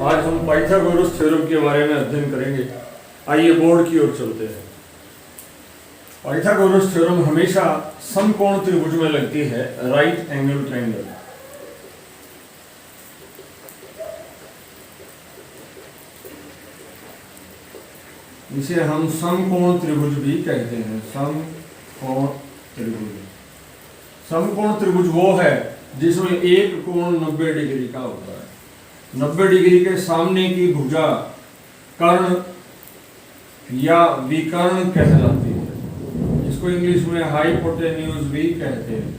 आज हम Pythagoras theorem के बारे में अध्ययन करेंगे। आइए बोर्ड की ओर चलते हैं। पाइथागोरस थ्योरम हमेशा समकोण त्रिभुज में लगती है, राइट एंगल ट्रायंगल। इसे हम समकोण त्रिभुज भी कहते हैं। समकोण त्रिभुज, समकोण त्रिभुज वो है जिसमें एक कोण 90 डिग्री का होता है। 90 डिग्री के सामने की भुजा कर्ण या विकर्ण कहलाती है। इसको इंग्लिश में हाइपोटेन्यूज भी कहते हैं।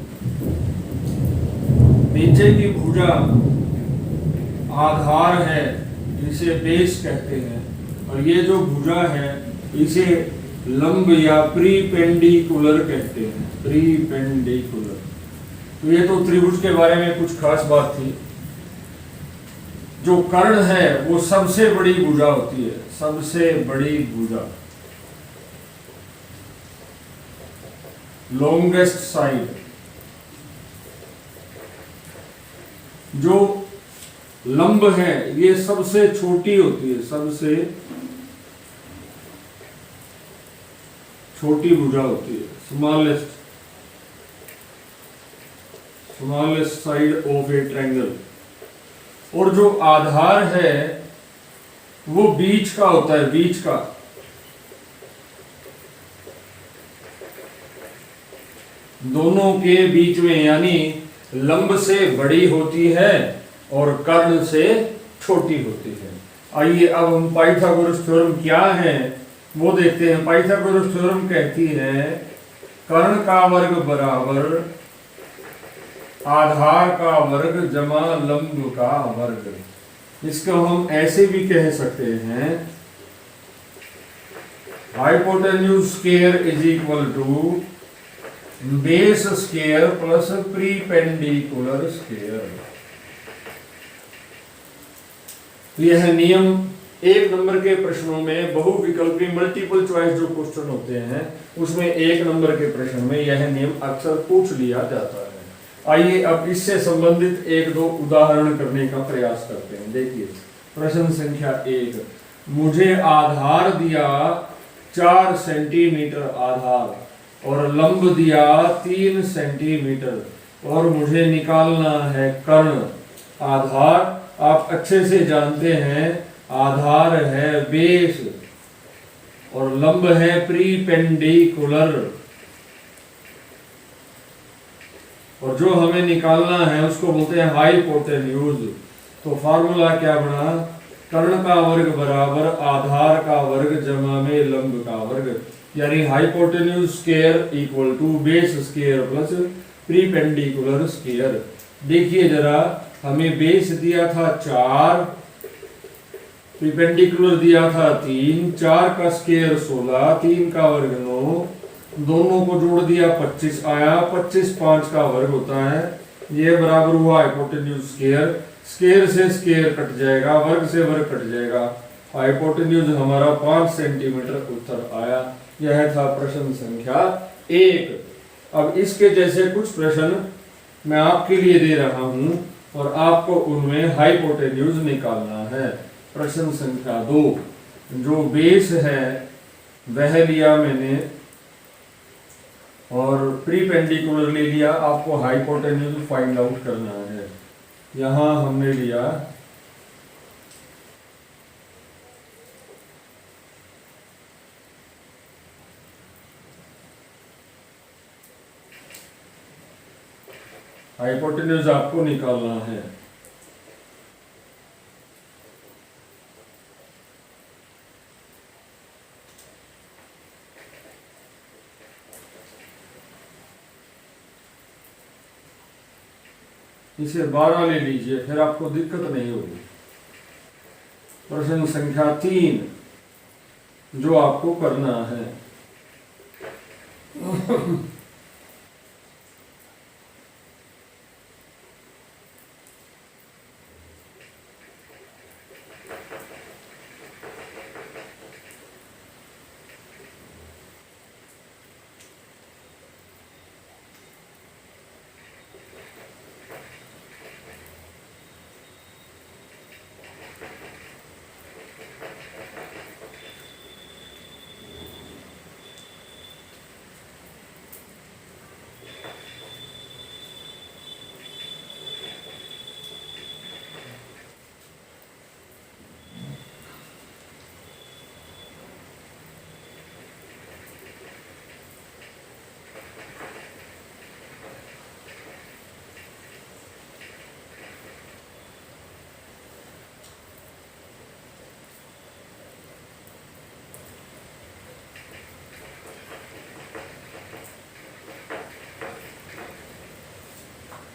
नीचे की भुजा आधार है, इसे बेस कहते हैं, और ये जो भुजा है इसे लंब या प्रीपेंडिकुलर कहते हैं। प्रीपेंडिकुलर। तो ये तो त्रिभुज के बारे में कुछ खास बात थी। जो कर्ण है वो सबसे बड़ी भुजा होती है, सबसे बड़ी भुजा, लॉन्गेस्ट साइड। जो लंब है ये सबसे छोटी होती है, सबसे छोटी भुजा होती है, smallest side of A triangle. और जो आधार है वो बीच का होता है, बीच का। दोनों के बीच में, यानी लंब से बड़ी होती है और कर्ण से छोटी होती है। आइए अब हम पाइथागोरस थ्योरम क्या है वो देखते हैं। पाइथागोरस थ्योरम कहती है कर्ण का वर्ग बराबर आधार का वर्ग जमा लंब का वर्ग। इसको हम ऐसे भी कह सकते हैं, hypotenuse square is equal to base square plus perpendicular square. यह नियम एक नंबर के प्रश्नों में, बहुविकल्पी मल्टीपल चॉइस जो क्वेश्चन होते हैं उसमें एक नंबर के प्रश्न में यह नियम अक्सर पूछ लिया जाता है। आइए अब इससे संबंधित एक दो उदाहरण करने का प्रयास करते हैं। देखिए प्रश्न संख्या 1, मुझे आधार दिया 4 सेंटीमीटर आधार और लंब दिया 3 सेंटीमीटर और मुझे निकालना है कर्ण। आधार आप अच्छे से जानते हैं, आधार है बेस और लंब है प्रीपेंडिकुलर। और जो हमें निकालना है उसको बोलते हैं हाइपोटेन्यूज। तो फार्मूला क्या बना, कर्ण का वर्ग बराबर आधार का वर्ग जमा में लंब का वर्ग, यानी hypotenuse square equal to base square plus perpendicular square. देखिए जरा, हमें बेस दिया था 4, प्रीपेंडिकुलर दिया था 3, 4 का स्क्वायर 16, 3 का वर्ग 9, दोनों को जोड़ दिया 25 आया, 25 5 का वर्ग होता है। ये बराबर हुआ हाइपोटेन्यूज स्क्वायर, स्क्वायर से स्क्वायर कट जाएगा, वर्ग से वर्ग कट जाएगा। हाइपोटेन्यूज हमारा 5 सेंटीमीटर उत्तर आया। यह था प्रश्न संख्या 1। अब इसके जैसे कुछ प्रश्न मैं आपके लिए दे रहा हूं और आपको उनमें हाइपोटेन्यूज निकालना है। प्रश्न संख्या 2, जो बेस है वह लिया मैंने और प्रीपेंडिकुलर ले लिया, आपको हाइपोटेन्यूज फाइंड आउट करना है। यहां हमने लिया हाइपोटेन्यूज आपको निकालना है। इसे 12 ले लीजिए, फिर आपको दिक्कत नहीं होगी। प्रश्न संख्या 3, जो आपको करना है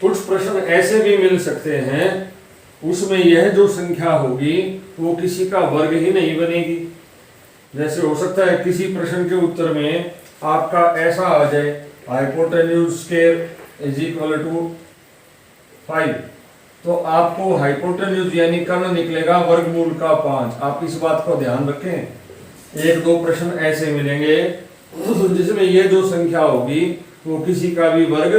कुछ प्रश्न ऐसे भी मिल सकते हैं उसमें यह जो संख्या होगी वो किसी का वर्ग ही नहीं बनेगी। जैसे हो सकता है किसी प्रश्न के उत्तर में आपका ऐसा आ जाए hypotenuse square is equal to 5, तो आपको हाइपोटेन्यूज यानी कर्ण निकलेगा वर्गमूल का 5। आप इस बात को ध्यान रखें। एक दो प्रश्न ऐसे मिलेंगे जिसमें ये जो संख्या होगी वो किसी का भी वर्ग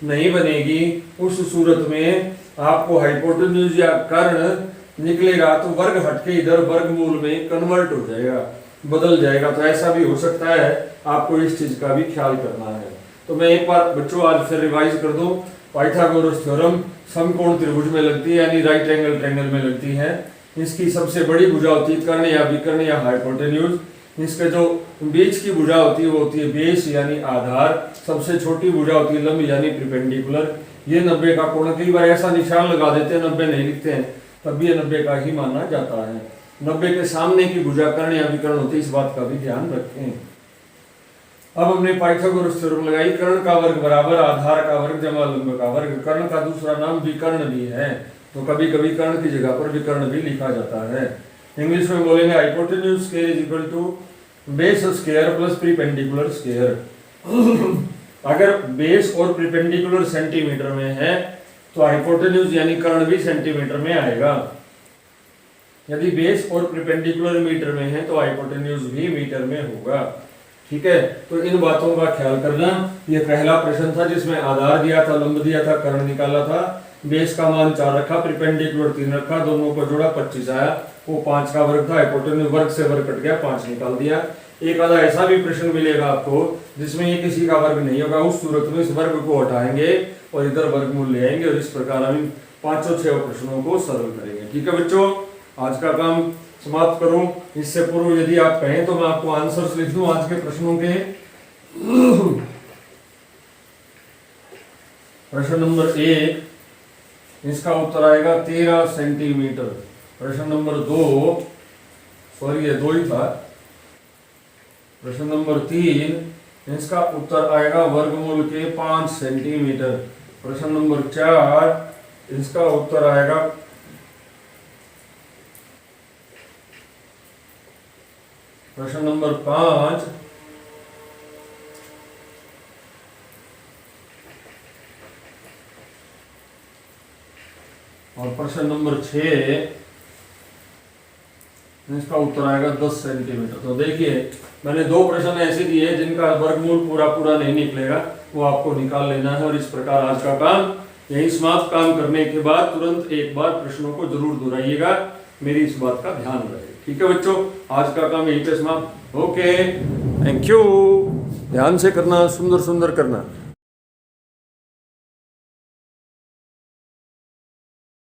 नहीं बनेगी। उस सूरत में आपको हाइपोटेन्यूज या कर्ण निकलेगा तो वर्ग हटके इधर वर्गमूल में कन्वर्ट हो जाएगा, बदल जाएगा। तो ऐसा भी हो सकता है, आपको इस चीज का भी ख्याल करना है। तो मैं एक बार बच्चों आज फिर रिवाइज कर दूं। पाइथागोरस थ्योरम समकोण त्रिभुज में लगती है यानी राइट एंगल ट्रायंगल में लगती है। इसकी सबसे बड़ी भुजा होती है कर्ण या विकर्ण या हाइपोटेन्यूज। इसके जो बीच की भुजा होती है वो होती है बेस यानी आधार। सबसे छोटी भुजा होती है लंब यानी परपेंडिकुलर। ये 90 का कोण, कई बार ऐसा निशान लगा देते हैं 90 नहीं लिखते हैं, तब भी ये 90 का ही माना जाता है। 90 के सामने की भुजा कर्ण या विकर्ण होती है, इस बात का भी ध्यान रखें। अब हमने पाइथागोरस थ्योरम लगाई, कर्ण का वर्ग बराबर आधार का वर्ग जमा लंब का वर्ग। कर्ण का दूसरा नाम विकर्ण भी है, तो कभी कभी कर्ण की जगह पर विकर्ण भी लिखा जाता है। इंग्लिश में बोलेंगे hypotenuse square is equal to base square plus perpendicular square. अगर बेस और परपेंडिकुलर सेंटीमीटर में है तो हाइपोटेन्यूज यानी कर्ण भी सेंटीमीटर में आएगा। यदि बेस और परपेंडिकुलर मीटर में है तो हाइपोटेन्यूज भी मीटर में होगा। ठीक है, तो इन बातों का ख्याल करना। ये पहला प्रश्न था जिसमें आधार दिया था, लंब दिया था, कर्ण निकाला था। बेस का मान 4 रखा, परपेंडिकुलर 3 रखा, दोनों को जोड़ा 25 आया। वो 5 का वर्ग था, हाइपोटेन्यूज वर्ग से वर्ग कट गया, 5 निकाल दिया। एक आधा ऐसा भी प्रश्न मिलेगा आपको जिसमें ये किसी का वर्ग नहीं होगा। उस सूरत में इस वर्ग को हटाएंगे और इधर वर्गमूल ले आएंगे और इस प्रकार हम 506 प्रश्नों को सरल करेंगे। ठीक है बच्चों, आज का काम समाप्त करूं। इससे पूर्व यदि आप कहें तो मैं आपको आंसर्स लिख दूं आज के प्रश्नों के। प्रश्न नंबर 1, इसका उत्तर आएगा 13 सेंटीमीटर। प्रश्न नंबर 2, सॉरी ये 2 ही था। प्रश्न नंबर 3, इसका उत्तर आएगा वर्गमूल के 5 सेंटीमीटर। प्रश्न नंबर 4, इसका उत्तर आएगा प्रश्न नंबर 5 और प्रश्न नंबर 6, इसका उत्तर आएगा 10 सेंटीमीटर। तो देखिए मैंने 2 प्रश्न ऐसे दिए जिनका वर्गमूल पूरा पूरा नहीं निकलेगा, वो आपको निकाल लेना है। और इस प्रकार आज का काम यही समाप्त। काम करने के बाद तुरंत एक बार प्रश्नों को जरूर दोहराइएगा, मेरी इस बात का ध्यान रहे। ठीक है बच्चों, आज का काम यहीं पे समाप्त। Okay, thank you. ध्यान से करना, सुंदर सुंदर करना।